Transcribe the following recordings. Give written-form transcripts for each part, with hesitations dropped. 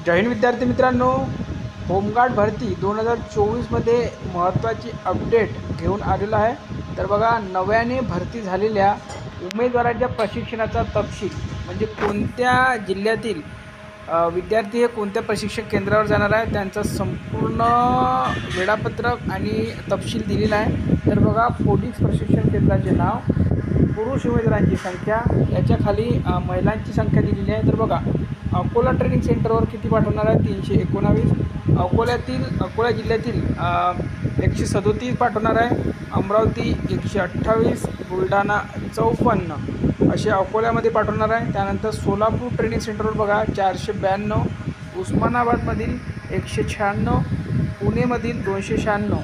जय हिंद विद्यार्थी मित्रांनो, होमगार्ड भरती 2024मध्ये महत्त्वाची अपडेट घेऊन आलेला आहे। तर बघा, नव्याने भरती झालेल्या उमेदवारांच्या प्रशिक्षणाचा तपशील म्हणजे कोणत्या जिल्ह्यातील विद्यार्थी हे कोणत्या प्रशिक्षण केंद्रावर जाणार आहे त्यांचं संपूर्ण वेळापत्रक आणि तपशील दिलेला आहे। तर बघा, पोलीस प्रशिक्षण केंद्राचे नाव, पुरुष उमेदवारांची संख्या, याच्या खाली महिलांची संख्या दिलेली आहे। तर बघा, अकोला ट्रेनिंग सेंटरवर किती पाठवणार आहे 319, अकोला जिल्ह्यातील 137 पाठवणार आहे, अमरावती 128, बुलढाणा 54 असे अकोल्यामध्ये पाठवणार आहे। त्यानंतर सोलापूर ट्रेनिंग सेंटरवर बघा 492, उस्मानाबादमधील 196, पुणेमधील 296,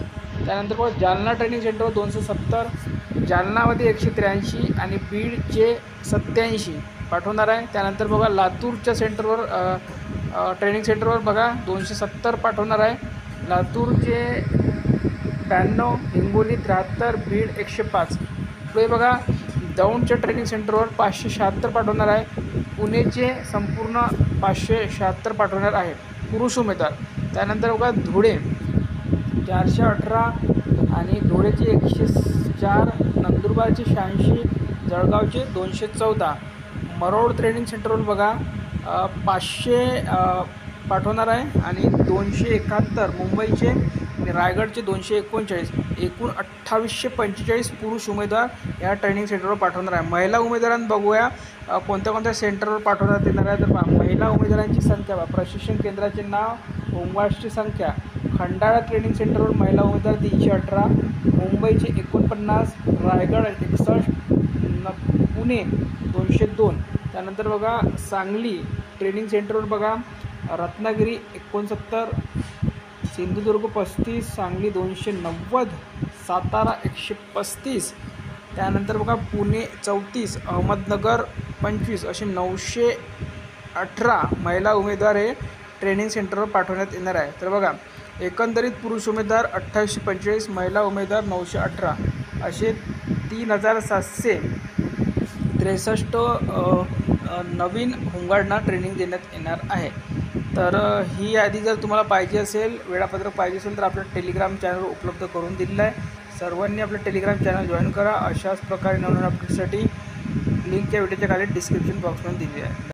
त्यानंतर बघा जालना ट्रेनिंग सेंटरवर 270, जालनामध्ये 183 आणि बीडचे 87 पाठवणार आहे। त्यानंतर बघा लातूरच्या सेंटरवर ट्रेनिंग सेंटरवर बघा 270 पाठवणार आहे, लातूरचे 92, हिंगोली 73, बीड 105। पुढे बघा दौंडच्या ट्रेनिंग सेंटरवर 576 पाठवणार आहे, पुणेचे संपूर्ण 576 पाठवणार आहे पुरुष उमेदवार। त्यानंतर बघा धुळे 418 आणि धुळेचे 104, नंदुरबारचे 86, जळगावचे 214, मरोड ट्रेनिंग सेंटरवर बघा 500 पाठवणार आहे आणि 271 मुंबईचे आणि रायगडचे 239, एकूण 2845 पुरुष उमेदवार या ट्रेनिंग सेंटरवर पाठवणार आहे। महिला उमेदवारांना बघूया कोणत्या कोणत्या सेंटरवर पाठवण्यात येणार आहे। तर महिला उमेदवारांची संख्या, प्रशिक्षण केंद्राचे नाव, होमगार्ड्सची संख्या, खंडाळा ट्रेनिंग सेंटरवर महिला उमेदवार 318, मुंबईचे 49, रायगड 61, पुणे 202, त्यानंतर बघा सांगली ट्रेनिंग सेंटरवर बघा रत्नागिरी 69, सिंधुदुर्ग 35, सांगली 290, सातारा 135, त्यानंतर बघा पुणे 34, अहमदनगर 25 असे 918 महिला उमेदवार हे ट्रेनिंग सेंटरवर पाठवण्यात येणार आहे। तर बघा एकंदरीत पुरुष उमेदवार 2845, महिला उमेदवार 918 असे 3763 नवीन होमगार्डना ट्रेनिंग देण्यात येणार आहे। तर ही यादी जर तुम्हाला पाहिजे असेल, वेळापत्रक पाहिजे असेल तर आपल्या टेलिग्राम चॅनल उपलब्ध करून दिलेलं आहे। सर्वांनी आपलं टेलिग्राम चॅनल जॉईन करा। अशाच प्रकारे नवीन अपडेटसाठी लिंक या व्हिडिओच्या खाली डिस्क्रिप्शन बॉक्समध्ये दिली आहे।